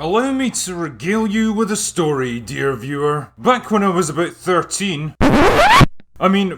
Allow me to regale you with a story, dear viewer. Back when I was about 13...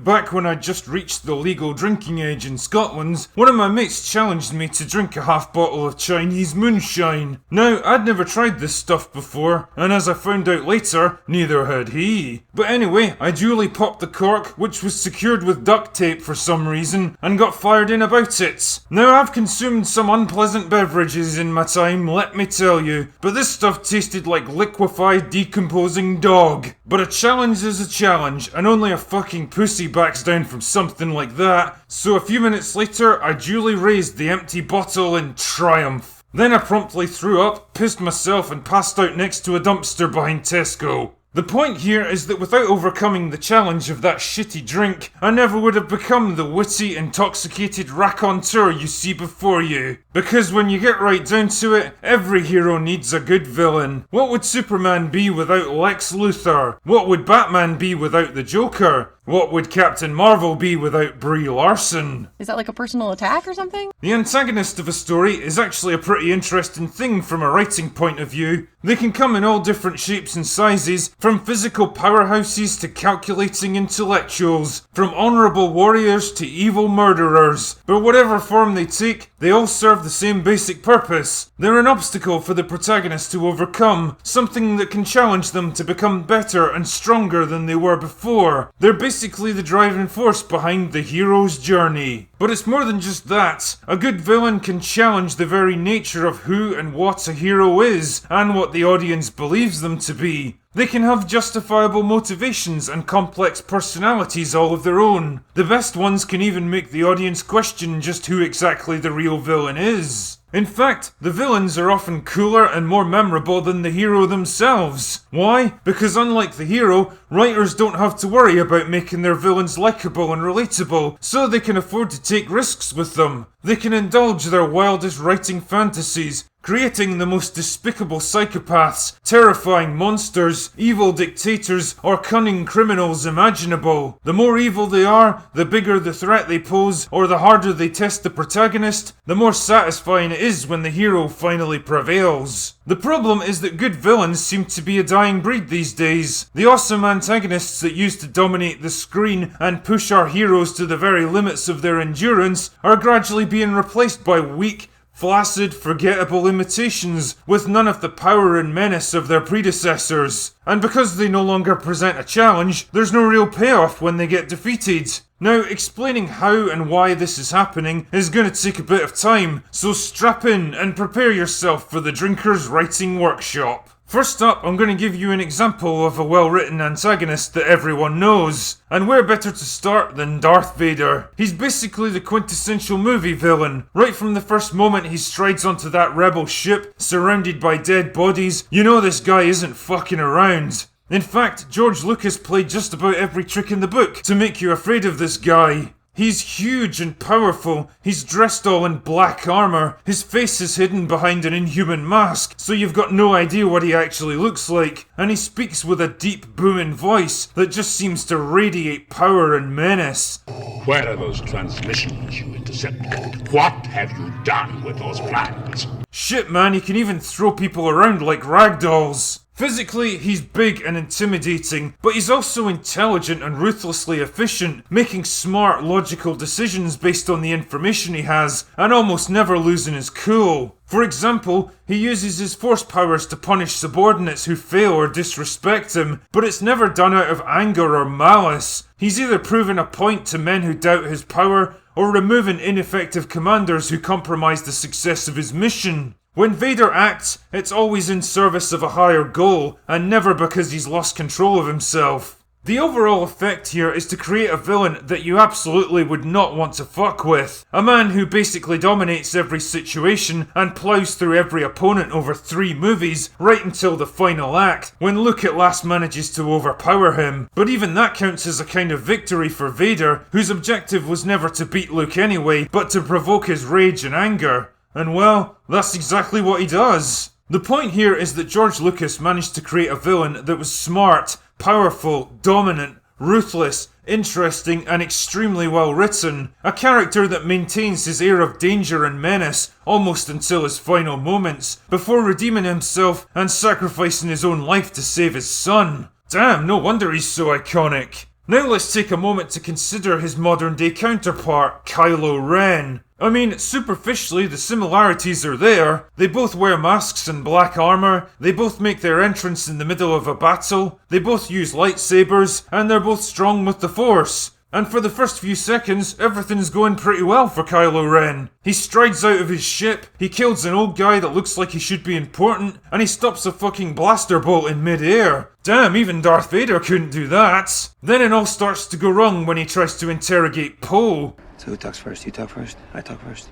back when I just reached the legal drinking age in Scotland, one of my mates challenged me to drink a half bottle of Chinese moonshine. Now, I'd never tried this stuff before, and as I found out later, neither had he. But anyway, I duly popped the cork, which was secured with duct tape for some reason, and got fired in about it. Now, I've consumed some unpleasant beverages in my time, let me tell you, but this stuff tasted like liquefied, decomposing dog. But a challenge is a challenge, and only a fucking pussy backs down from something like that, so a few minutes later I duly raised the empty bottle in triumph. Then I promptly threw up, pissed myself and passed out next to a dumpster behind Tesco. The point here is that without overcoming the challenge of that shitty drink, I never would have become the witty, intoxicated raconteur you see before you. Because when you get right down to it, every hero needs a good villain. What would Superman be without Lex Luthor? What would Batman be without the Joker? What would Captain Marvel be without Brie Larson? Is that like a personal attack or something? The antagonist of a story is actually a pretty interesting thing from a writing point of view. They can come in all different shapes and sizes, from physical powerhouses to calculating intellectuals, from honourable warriors to evil murderers. But whatever form they take, they all serve the same basic purpose. They're an obstacle for the protagonist to overcome, something that can challenge them to become better and stronger than they were before. They're basically the driving force behind the hero's journey. But it's more than just that. A good villain can challenge the very nature of who and what a hero is, and what the audience believes them to be. They can have justifiable motivations and complex personalities all of their own. The best ones can even make the audience question just who exactly the real villain is. In fact, the villains are often cooler and more memorable than the hero themselves. Why? Because unlike the hero, writers don't have to worry about making their villains likeable and relatable, so they can afford to take risks with them. They can indulge their wildest writing fantasies, creating the most despicable psychopaths, terrifying monsters, evil dictators, or cunning criminals imaginable. The more evil they are, the bigger the threat they pose, or the harder they test the protagonist, the more satisfying it is when the hero finally prevails. The problem is that good villains seem to be a dying breed these days. The awesome antagonists that used to dominate the screen and push our heroes to the very limits of their endurance are gradually being replaced by weak, flaccid, forgettable imitations with none of the power and menace of their predecessors. And because they no longer present a challenge, there's no real payoff when they get defeated. Now, explaining how and why this is happening is going to take a bit of time, so strap in and prepare yourself for the Drinker's Writing Workshop. First up, I'm going to give you an example of a well-written antagonist that everyone knows. And where better to start than Darth Vader? He's basically the quintessential movie villain. Right from the first moment he strides onto that rebel ship, surrounded by dead bodies, you know this guy isn't fucking around. In fact, George Lucas played just about every trick in the book to make you afraid of this guy. He's huge and powerful, he's dressed all in black armour, his face is hidden behind an inhuman mask, so you've got no idea what he actually looks like, and he speaks with a deep booming voice that just seems to radiate power and menace. Where are those transmissions you intercepted? What have you done with those plans? Shit man, he can even throw people around like ragdolls. Physically, he's big and intimidating, but he's also intelligent and ruthlessly efficient, making smart, logical decisions based on the information he has, and almost never losing his cool. For example, he uses his force powers to punish subordinates who fail or disrespect him, but it's never done out of anger or malice. He's either proving a point to men who doubt his power, or removing ineffective commanders who compromise the success of his mission. When Vader acts, it's always in service of a higher goal, and never because he's lost control of himself. The overall effect here is to create a villain that you absolutely would not want to fuck with. A man who basically dominates every situation and plows through every opponent over 3 movies, right until the final act, when Luke at last manages to overpower him. But even that counts as a kind of victory for Vader, whose objective was never to beat Luke anyway, but to provoke his rage and anger. And well, that's exactly what he does. The point here is that George Lucas managed to create a villain that was smart, powerful, dominant, ruthless, interesting, and extremely well written. A character that maintains his air of danger and menace almost until his final moments, before redeeming himself and sacrificing his own life to save his son. Damn, no wonder he's so iconic. Now let's take a moment to consider his modern day counterpart, Kylo Ren. I mean, superficially the similarities are there. They both wear masks and black armor, they both make their entrance in the middle of a battle, they both use lightsabers, and they're both strong with the Force. And for the first few seconds, everything's going pretty well for Kylo Ren. He strides out of his ship, he kills an old guy that looks like he should be important, and he stops a fucking blaster bolt in mid-air. Damn, even Darth Vader couldn't do that. Then it all starts to go wrong when he tries to interrogate Poe. So who talks first? You talk first? I talk first?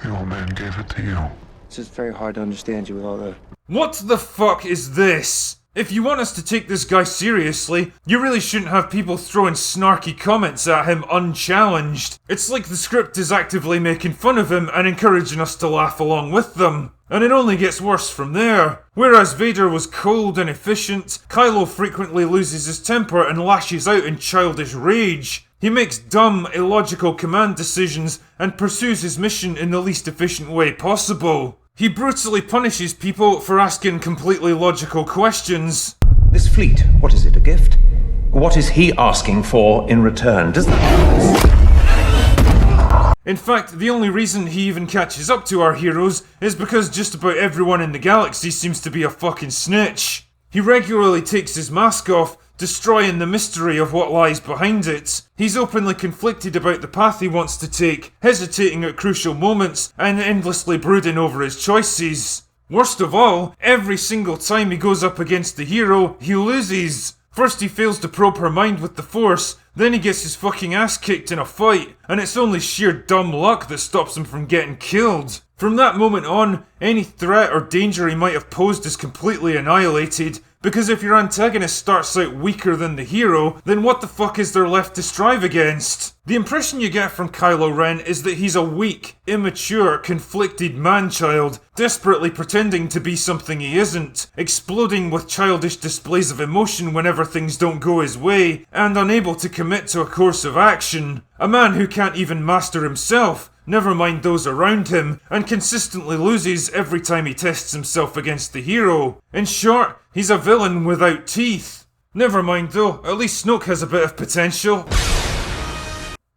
The old man gave it to you. It's just very hard to understand you with all the... What the fuck is this? If you want us to take this guy seriously, you really shouldn't have people throwing snarky comments at him unchallenged. It's like the script is actively making fun of him and encouraging us to laugh along with them. And it only gets worse from there. Whereas Vader was cold and efficient, Kylo frequently loses his temper and lashes out in childish rage. He makes dumb, illogical command decisions and pursues his mission in the least efficient way possible. He brutally punishes people for asking completely logical questions. This fleet, what is it, a gift? What is he asking for in return? Does that... In fact, the only reason he even catches up to our heroes is because just about everyone in the galaxy seems to be a fucking snitch. He regularly takes his mask off, destroying the mystery of what lies behind it. He's openly conflicted about the path he wants to take, hesitating at crucial moments, and endlessly brooding over his choices. Worst of all, every single time he goes up against the hero, he loses. First he fails to probe her mind with the Force, then he gets his fucking ass kicked in a fight, and it's only sheer dumb luck that stops him from getting killed. From that moment on, any threat or danger he might have posed is completely annihilated, because if your antagonist starts out weaker than the hero, then what the fuck is there left to strive against? The impression you get from Kylo Ren is that he's a weak, immature, conflicted man-child, desperately pretending to be something he isn't, exploding with childish displays of emotion whenever things don't go his way, and unable to commit to a course of action. A man who can't even master himself, never mind those around him, and consistently loses every time he tests himself against the hero. In short, he's a villain without teeth. Never mind though, at least Snoke has a bit of potential.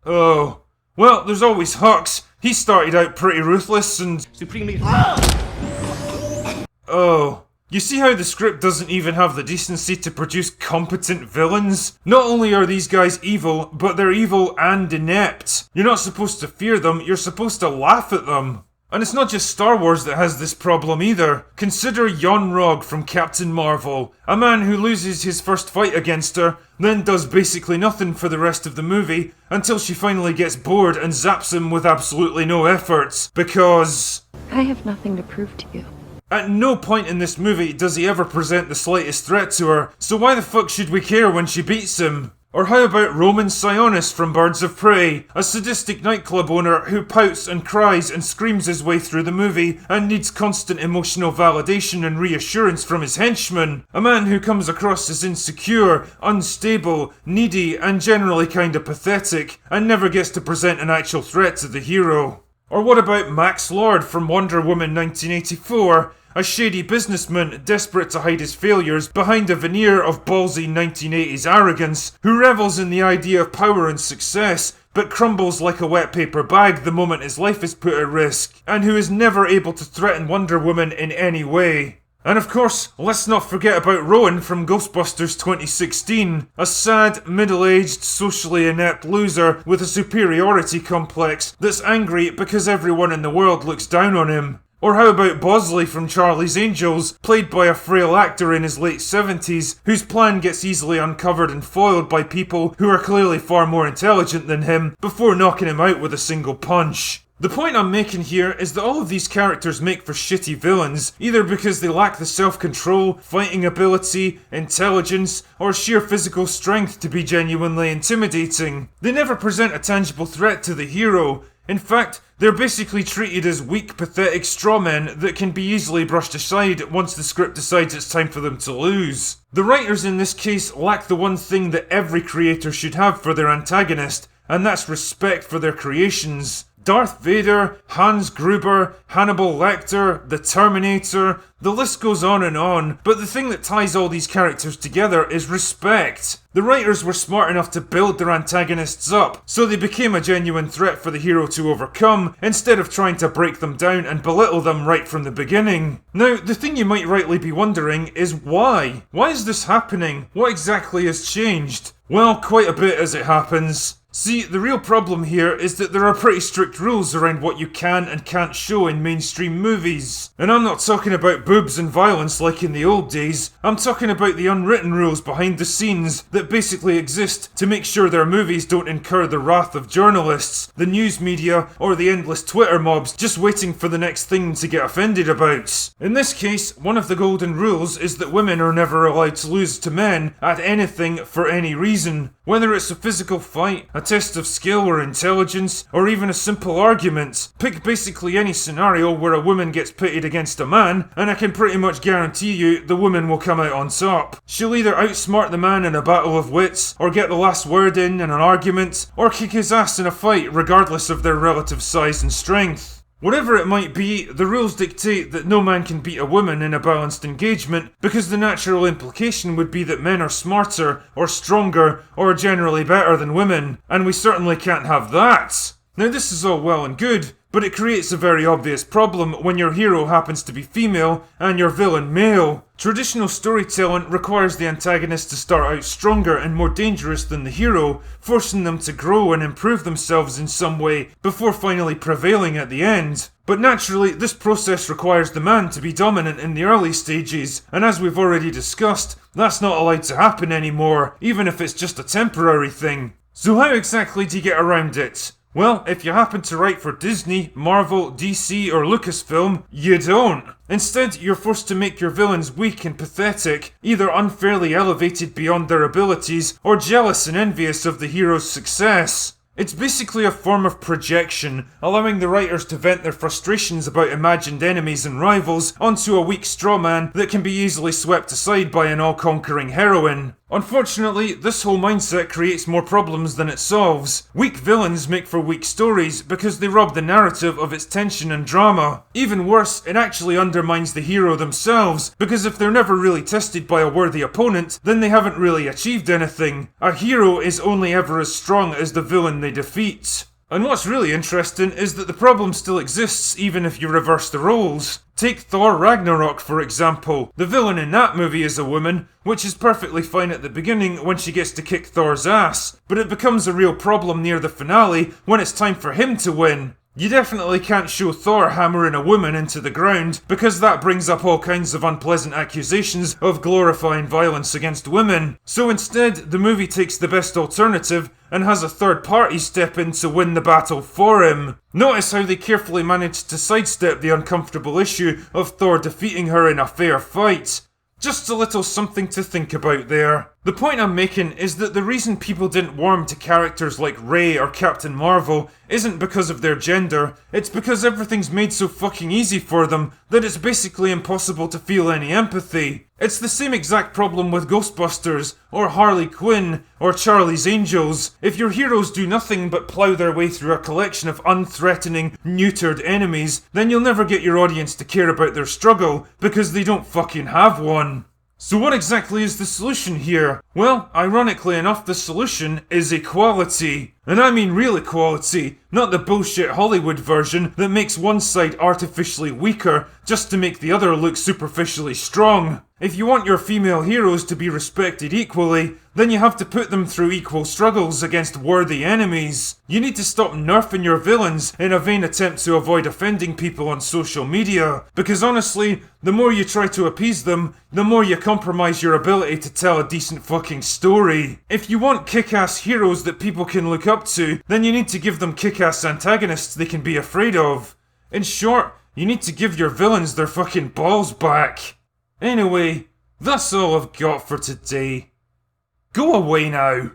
Oh. Well, there's always Hux. He started out pretty ruthless and... Supremely... Oh. You see how the script doesn't even have the decency to produce competent villains? Not only are these guys evil, but they're evil and inept. You're not supposed to fear them, you're supposed to laugh at them. And it's not just Star Wars that has this problem either. Consider Yon-Rogg from Captain Marvel, a man who loses his first fight against her, then does basically nothing for the rest of the movie, until she finally gets bored and zaps him with absolutely no efforts, because... I have nothing to prove to you. At no point in this movie does he ever present the slightest threat to her, so why the fuck should we care when she beats him? Or how about Roman Cyonus from Birds of Prey, a sadistic nightclub owner who pouts and cries and screams his way through the movie and needs constant emotional validation and reassurance from his henchmen? A man who comes across as insecure, unstable, needy, and generally kinda pathetic, and never gets to present an actual threat to the hero. Or what about Max Lord from Wonder Woman 1984? A shady businessman desperate to hide his failures behind a veneer of ballsy 1980s arrogance, who revels in the idea of power and success, but crumbles like a wet paper bag the moment his life is put at risk, and who is never able to threaten Wonder Woman in any way. And of course, let's not forget about Rowan from Ghostbusters 2016, a sad, middle-aged, socially inept loser with a superiority complex that's angry because everyone in the world looks down on him. Or how about Bosley from Charlie's Angels, played by a frail actor in his late 70s, whose plan gets easily uncovered and foiled by people who are clearly far more intelligent than him, before knocking him out with a single punch. The point I'm making here is that all of these characters make for shitty villains, either because they lack the self-control, fighting ability, intelligence, or sheer physical strength to be genuinely intimidating. They never present a tangible threat to the hero. In fact, they're basically treated as weak, pathetic strawmen that can be easily brushed aside once the script decides it's time for them to lose. The writers in this case lack the one thing that every creator should have for their antagonist, and that's respect for their creations. Darth Vader, Hans Gruber, Hannibal Lecter, the Terminator, the list goes on, but the thing that ties all these characters together is respect. The writers were smart enough to build their antagonists up, so they became a genuine threat for the hero to overcome, instead of trying to break them down and belittle them right from the beginning. Now, the thing you might rightly be wondering is why? Why is this happening? What exactly has changed? Well, quite a bit as it happens. See, the real problem here is that there are pretty strict rules around what you can and can't show in mainstream movies. And I'm not talking about boobs and violence like in the old days, I'm talking about the unwritten rules behind the scenes that basically exist to make sure their movies don't incur the wrath of journalists, the news media, or the endless Twitter mobs just waiting for the next thing to get offended about. In this case, one of the golden rules is that women are never allowed to lose to men at anything for any reason. Whether it's a physical fight, a test of skill or intelligence, or even a simple argument. Pick basically any scenario where a woman gets pitted against a man, and I can pretty much guarantee you the woman will come out on top. She'll either outsmart the man in a battle of wits, or get the last word in an argument, or kick his ass in a fight regardless of their relative size and strength. Whatever it might be, the rules dictate that no man can beat a woman in a balanced engagement, because the natural implication would be that men are smarter, or stronger, or generally better than women, and we certainly can't have that. Now this is all well and good, but it creates a very obvious problem when your hero happens to be female and your villain male. Traditional storytelling requires the antagonist to start out stronger and more dangerous than the hero, forcing them to grow and improve themselves in some way before finally prevailing at the end. But naturally, this process requires the man to be dominant in the early stages, and as we've already discussed, that's not allowed to happen anymore, even if it's just a temporary thing. So how exactly do you get around it? Well, if you happen to write for Disney, Marvel, DC, or Lucasfilm, you don't. Instead, you're forced to make your villains weak and pathetic, either unfairly elevated beyond their abilities, or jealous and envious of the hero's success. It's basically a form of projection, allowing the writers to vent their frustrations about imagined enemies and rivals onto a weak strawman that can be easily swept aside by an all-conquering heroine. Unfortunately, this whole mindset creates more problems than it solves. Weak villains make for weak stories because they rob the narrative of its tension and drama. Even worse, it actually undermines the hero themselves, because if they're never really tested by a worthy opponent, then they haven't really achieved anything. A hero is only ever as strong as the villain they defeat. And what's really interesting is that the problem still exists even if you reverse the roles. Take Thor Ragnarok for example. The villain in that movie is a woman, which is perfectly fine at the beginning when she gets to kick Thor's ass, but it becomes a real problem near the finale when it's time for him to win. You definitely can't show Thor hammering a woman into the ground, because that brings up all kinds of unpleasant accusations of glorifying violence against women. So instead, the movie takes the best alternative and has a third party step in to win the battle for him. Notice how they carefully managed to sidestep the uncomfortable issue of Thor defeating her in a fair fight. Just a little something to think about there. The point I'm making is that the reason people didn't warm to characters like Rey or Captain Marvel isn't because of their gender, it's because everything's made so fucking easy for them that it's basically impossible to feel any empathy. It's the same exact problem with Ghostbusters, or Harley Quinn, or Charlie's Angels. If your heroes do nothing but plough their way through a collection of unthreatening, neutered enemies, then you'll never get your audience to care about their struggle, because they don't fucking have one. So what exactly is the solution here? Well, ironically enough, the solution is equality. And I mean real equality, not the bullshit Hollywood version that makes one side artificially weaker just to make the other look superficially strong. If you want your female heroes to be respected equally, then you have to put them through equal struggles against worthy enemies. You need to stop nerfing your villains in a vain attempt to avoid offending people on social media, because honestly, the more you try to appease them, the more you compromise your ability to tell a decent fucking story. If you want kick-ass heroes that people can look up to, then you need to give them kick-ass antagonists they can be afraid of. In short, you need to give your villains their fucking balls back. Anyway, that's all I've got for today. Go away now.